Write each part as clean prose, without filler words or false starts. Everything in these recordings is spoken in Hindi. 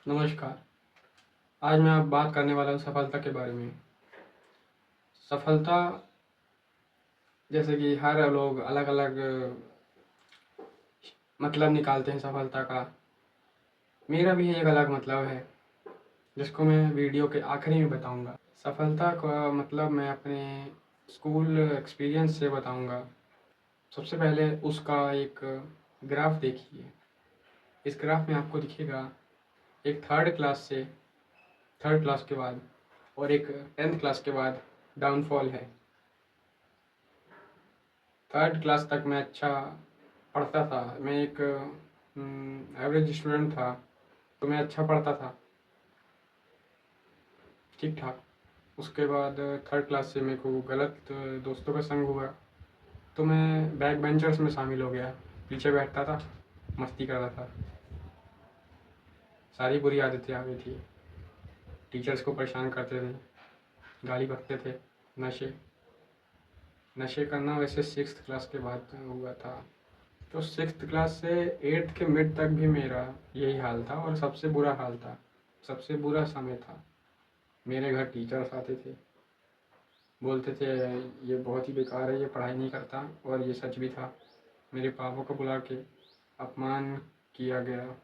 नमस्कार। आज मैं आप बात करने वाला हूँ सफलता के बारे में। सफलता जैसे कि हर लोग अलग-अलग मतलब निकालते हैं सफलता का। मेरा भी एक अलग मतलब है, जिसको मैं वीडियो के आखिरी में बताऊँगा। सफलता का मतलब मैं अपने स्कूल एक्सपीरियंस से बताऊँगा। सबसे पहले उसका एक ग्राफ देखिए। इस ग्राफ में आपको दिखेगा एक थर्ड क्लास के बाद और एक 10th क्लास के बाद डाउनफॉल है। थर्ड क्लास तक मैं अच्छा पढ़ता था। मैं एक एवरेज स्टूडेंट था, तो मैं अच्छा पढ़ता था, ठीक ठाक। उसके बाद थर्ड क्लास से मेरे को गलत दोस्तों का संग हुआ, तो मैं बैक बेंचर्स में शामिल हो गया। पीछे बैठता था, मस्ती करता था, सारी बुरी आदतें आ गई थी। टीचर्स को परेशान करते थे, गाली बकते थे। नशे नशे करना वैसे 6th क्लास के बाद हुआ था। तो 6th क्लास से 8th के मिड तक भी मेरा यही हाल था और सबसे बुरा हाल था। सबसे बुरा समय था। मेरे घर टीचर्स आते थे, बोलते थे ये बहुत ही बेकार है, ये पढ़ाई नहीं करता, और ये सच भी था। मेरे पापा को बुला के अपमान किया गया,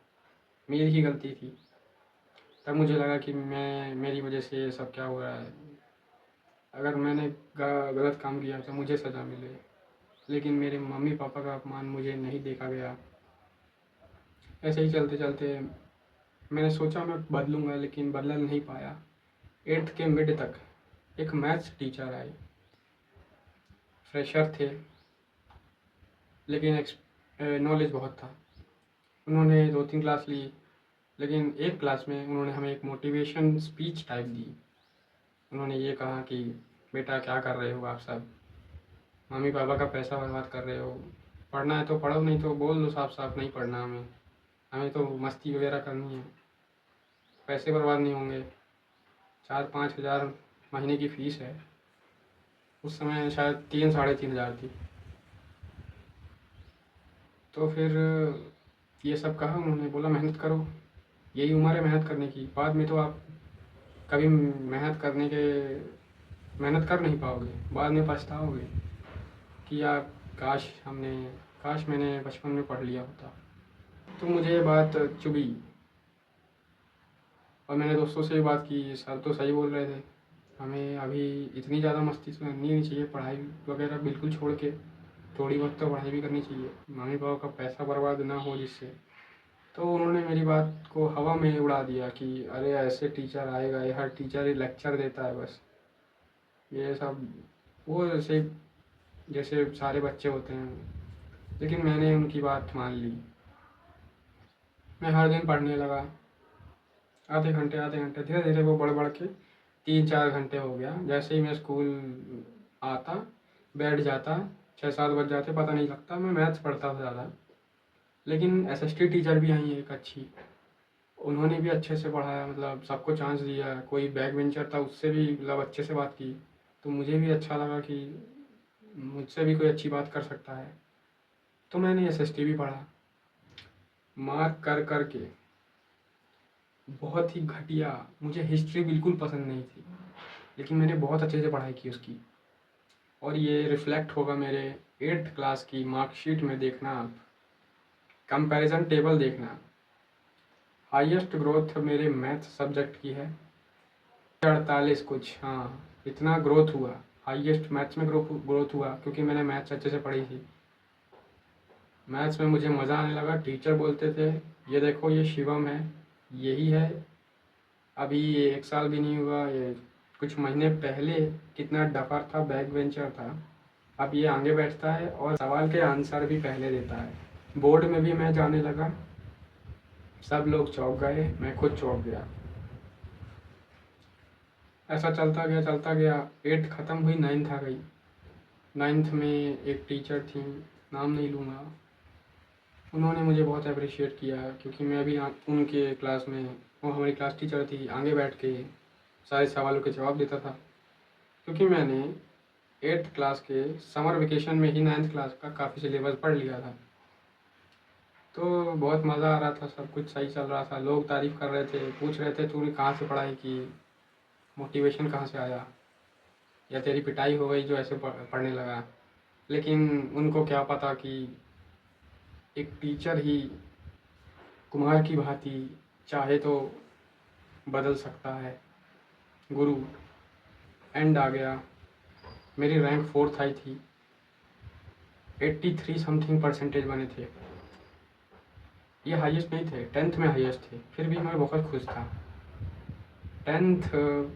मेरी ही गलती थी। तब मुझे लगा कि मेरी वजह से ये सब क्या हो रहा है। अगर मैंने गलत काम किया तो मुझे सज़ा मिले, लेकिन मेरे मम्मी पापा का अपमान मुझे नहीं देखा गया। ऐसे ही चलते चलते मैंने सोचा मैं बदलूंगा, लेकिन बदल नहीं पाया। 8th के मिड तक एक मैथ्स टीचर आए, फ्रेशर थे, लेकिन नॉलेज बहुत था। उन्होंने 2-3 क्लास ली, लेकिन एक क्लास में उन्होंने हमें एक मोटिवेशन स्पीच टाइप दी। उन्होंने ये कहा कि बेटा क्या कर रहे हो आप सब, मम्मी पापा का पैसा बर्बाद कर रहे हो। पढ़ना है तो पढ़ो, नहीं तो बोल दो साफ साफ नहीं पढ़ना। हमें हमें तो मस्ती वगैरह करनी है, पैसे बर्बाद नहीं होंगे। 4-5 हज़ार महीने की फ़ीस है। उस समय शायद 3-3.5 हज़ार थी। तो फिर ये सब कहा उन्होंने, बोला मेहनत करो, यही उम्र है मेहनत करने की। बाद में तो आप कभी मेहनत कर नहीं पाओगे, बाद में पछताओगे कि यार काश मैंने बचपन में पढ़ लिया होता। तो मुझे ये बात चुभी, और मैंने दोस्तों से भी बात की। सर तो सही बोल रहे थे, हमें अभी इतनी ज़्यादा मस्ती तो करनी नहीं चाहिए, पढ़ाई वगैरह बिल्कुल छोड़ के थोड़ी बहुत तो पढ़ाई भी करनी चाहिए, मम्मी पापा का पैसा बर्बाद ना हो जिससे। तो उन्होंने मेरी बात को हवा में उड़ा दिया कि अरे ऐसे टीचर आएगा, ये हर टीचर ही लेक्चर देता है बस, ये सब वो ऐसे जैसे सारे बच्चे होते हैं। लेकिन मैंने उनकी बात मान ली। मैं हर दिन पढ़ने लगा, आधे घंटे, धीरे धीरे वो बढ़ बढ़ के 3-4 घंटे हो गया। जैसे ही मैं स्कूल आता, बैठ जाता, 6-7 बज जाते, पता नहीं लगता। मैं मैथ्स पढ़ता था ज़्यादा, लेकिन एसएसटी टीचर भी आई एक अच्छी, उन्होंने भी अच्छे से पढ़ाया, मतलब सबको चांस दिया। कोई बैक बेंचर था, उससे भी मतलब अच्छे से बात की, तो मुझे भी अच्छा लगा कि मुझसे भी कोई अच्छी बात कर सकता है। तो मैंने एसएसटी भी पढ़ा, मार्क कर कर के। बहुत ही घटिया, मुझे हिस्ट्री बिल्कुल पसंद नहीं थी, लेकिन मैंने बहुत अच्छे से पढ़ाई की उसकी, और ये रिफ्लेक्ट होगा मेरे 8th क्लास की मार्कशीट में। देखना आप, कंपैरिजन टेबल देखना। हाईएस्ट ग्रोथ मेरे मैथ सब्जेक्ट की है, 48 कुछ, हाँ इतना ग्रोथ हुआ। हाईएस्ट मैथ्स में ग्रोथ हुआ, क्योंकि मैंने मैथ्स अच्छे से पढ़ी थी। मैथ्स में मुझे मज़ा आने लगा। टीचर बोलते थे ये देखो ये शिवम है, यही है, अभी 1 साल भी नहीं हुआ, ये कुछ महीने पहले कितना डफर था, बैक बेंचर था, अब ये आगे बैठता है और सवाल के आंसर भी पहले देता है। बोर्ड में भी मैं जाने लगा, सब लोग चौंक गए, मैं खुद चौंक गया। ऐसा चलता गया। 8th ख़त्म हुई, 9th आ गई। 9th में एक टीचर थी, नाम नहीं लूँगा, उन्होंने मुझे बहुत अप्रिशिएट किया, क्योंकि मैं भी उनके क्लास में, वो हमारी क्लास टीचर थी, आगे बैठ के सारे सवालों के जवाब देता था। क्योंकि मैंने 8th क्लास के समर वेकेशन में ही 9th क्लास का काफ़ी सिलेबस पढ़ लिया था। तो बहुत मज़ा आ रहा था, सब कुछ सही चल रहा था, लोग तारीफ़ कर रहे थे, पूछ रहे थे तूने कहाँ से पढ़ाई की, मोटिवेशन कहाँ से आया, या तेरी पिटाई हो गई जो ऐसे पढ़ने लगा। लेकिन उनको क्या पता कि एक टीचर ही कुम्हार की भांति चाहे तो बदल सकता है। गुरु। एंड आ गया। मेरी रैंक 4th आई थी, 83 समथिंग परसेंटेज बने थे। ये हाईएस्ट नहीं थे, 10th में हाईएस्ट थे, फिर भी मैं बहुत खुश था। 10th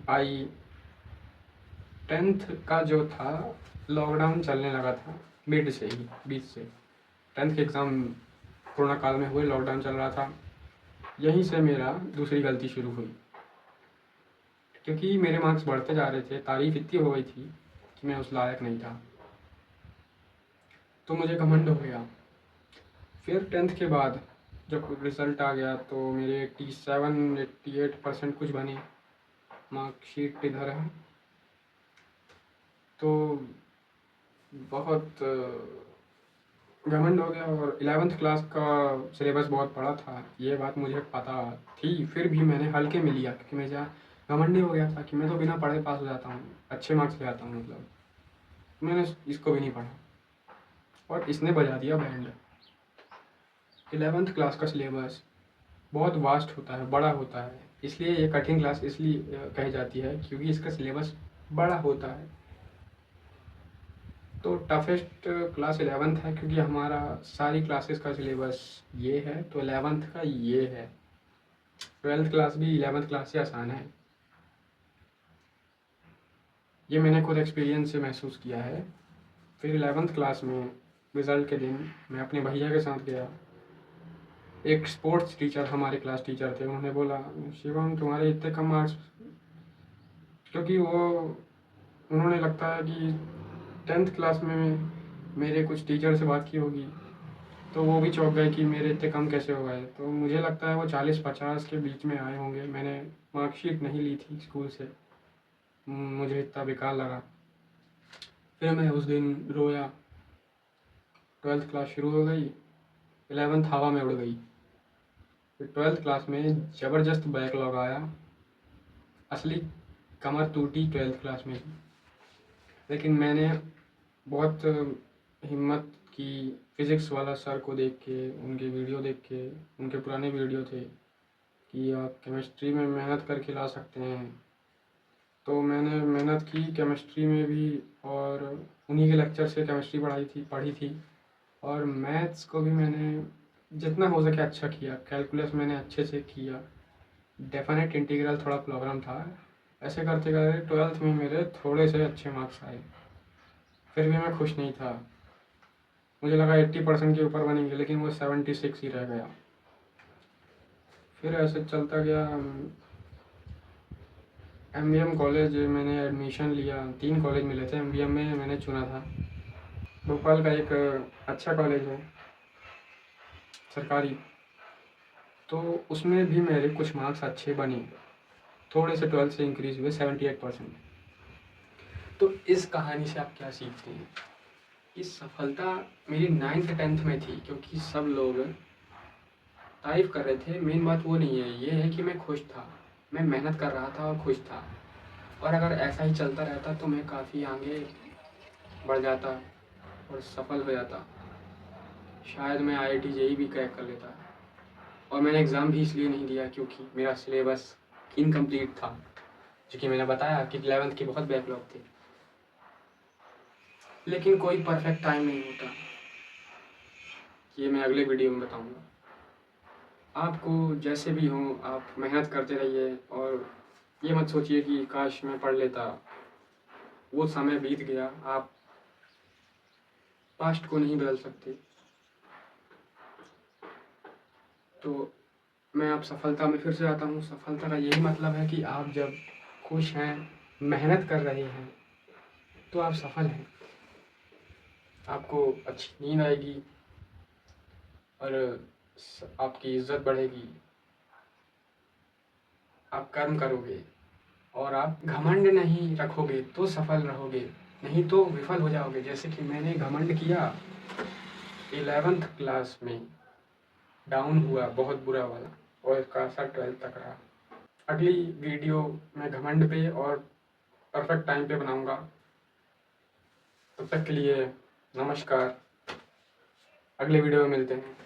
आई। 10th का जो था, लॉकडाउन चलने लगा था मिड से ही, बीच से। 10th के एग्ज़ाम कोरोना काल में हुए, लॉकडाउन चल रहा था। यहीं से मेरा दूसरी गलती शुरू हुई, क्योंकि मेरे मार्क्स बढ़ते जा रहे थे, तारीफ इतनी हो गई थी कि मैं उस लायक नहीं था, तो मुझे घमंड हो गया। फिर 10th के बाद जब रिज़ल्ट आ गया तो मेरे 87-88% कुछ बने। मार्कशीट इधर है। तो बहुत घमंड हो गया। और 11th क्लास का सिलेबस बहुत बड़ा था, ये बात मुझे पता थी, फिर भी मैंने हल्के में लिया, क्योंकि मैं जहाँ घमंडी हो गया था कि मैं तो बिना पढ़े पास हो जाता हूँ, अच्छे मार्क्स ले आता हूँ, मतलब मैंने इसको भी नहीं पढ़ा और इसने बजा दिया बैंड। 11th क्लास का सिलेबस बहुत वास्ट होता है, बड़ा होता है, इसलिए ये कठिन क्लास इसलिए कही जाती है क्योंकि इसका सिलेबस बड़ा होता है। तो टफेस्ट क्लास 11th है, क्योंकि हमारा सारी क्लासेस का सिलेबस ये है, तो 11th का ये है। 12th क्लास भी 11th क्लास से आसान है, ये मैंने खुद एक्सपीरियंस से महसूस किया है। फिर 11th क्लास में रिज़ल्ट के दिन मैं अपने भैया के साथ गया। एक स्पोर्ट्स टीचर, हमारे क्लास टीचर थे, उन्होंने बोला शिवम तुम्हारे इतने कम मार्क्स, क्योंकि उन्होंने लगता है कि 10th क्लास में मेरे कुछ टीचर से बात की होगी, तो वो भी चौंक गए कि मेरे इतने कम कैसे हो गए। तो मुझे लगता है वो 40-50 के बीच में आए होंगे। मैंने मार्कशीट नहीं ली थी स्कूल से, मुझे इतना बेकार लगा। फिर मैं उस दिन रोया। 12th क्लास शुरू हो गई, 11th हवा में उड़ गई। फिर 12th क्लास में ज़बरदस्त बैकलॉग आया, असली कमर टूटी 12th क्लास में ही। लेकिन मैंने बहुत हिम्मत की, फिज़िक्स वाला सर को देख के, उनके वीडियो देख के, उनके पुराने वीडियो थे कि आप केमिस्ट्री में मेहनत करके ला सकते हैं। तो मैंने मेहनत की केमिस्ट्री में भी, और उन्हीं के लेक्चर से केमिस्ट्री पढ़ी थी। और मैथ्स को भी मैंने जितना हो सके अच्छा किया, कैलकुलस मैंने अच्छे से किया, डेफिनेट इंटीग्रल थोड़ा प्रॉब्लम था। ऐसे करते करते 12th में मेरे थोड़े से अच्छे मार्क्स आए, फिर भी मैं खुश नहीं था। मुझे लगा 80% के ऊपर बनेंगे, लेकिन वो 76 ही रह गया। फिर ऐसे चलता गया। MBM कॉलेज मैंने एडमिशन लिया, 3 कॉलेज मिले थे, MBM में मैंने चुना था। भोपाल का एक अच्छा कॉलेज है, सरकारी। तो उसमें भी मेरे कुछ मार्क्स अच्छे बने, थोड़े से 12th से इंक्रीज़ हुए 78%। तो इस कहानी से आप क्या सीखते हैं? इस सफलता मेरी 9th 10th में थी, क्योंकि सब लोग तारीफ़ कर रहे थे। मेन बात वो नहीं है, ये है कि मैं खुश था, मैं मेहनत कर रहा था और खुश था। और अगर ऐसा ही चलता रहता तो मैं काफ़ी आगे बढ़ जाता और सफल हो जाता। शायद मैं IIT JEE भी क्रैक कर लेता। और मैंने एग्ज़ाम भी इसलिए नहीं दिया क्योंकि मेरा सिलेबस इनकम्प्लीट था, जो कि मैंने बताया कि 11th के बहुत बैकलॉग थे। लेकिन कोई परफेक्ट टाइम नहीं होता, ये मैं अगले वीडियो में बताऊंगा। आपको जैसे भी हो, आप मेहनत करते रहिए, और ये मत सोचिए कि काश मैं पढ़ लेता। वो समय बीत गया, आप पास्ट को नहीं बदल सकते। तो मैं आप सफलता में फिर से आता हूँ। सफलता का यही मतलब है कि आप जब खुश हैं, मेहनत कर रहे हैं, तो आप सफल हैं। आपको अच्छी नींद आएगी और आपकी इज्जत बढ़ेगी। आप कर्म करोगे और आप घमंड नहीं रखोगे तो सफल रहोगे, नहीं तो विफल हो जाओगे। जैसे कि मैंने घमंड किया 11th क्लास में, डाउन हुआ बहुत बुरा वाला, और इसका असर 12th तक रहा। अगली वीडियो मैं घमंड पे और परफेक्ट टाइम पे बनाऊंगा। तब तक के लिए नमस्कार, अगले वीडियो में मिलते हैं।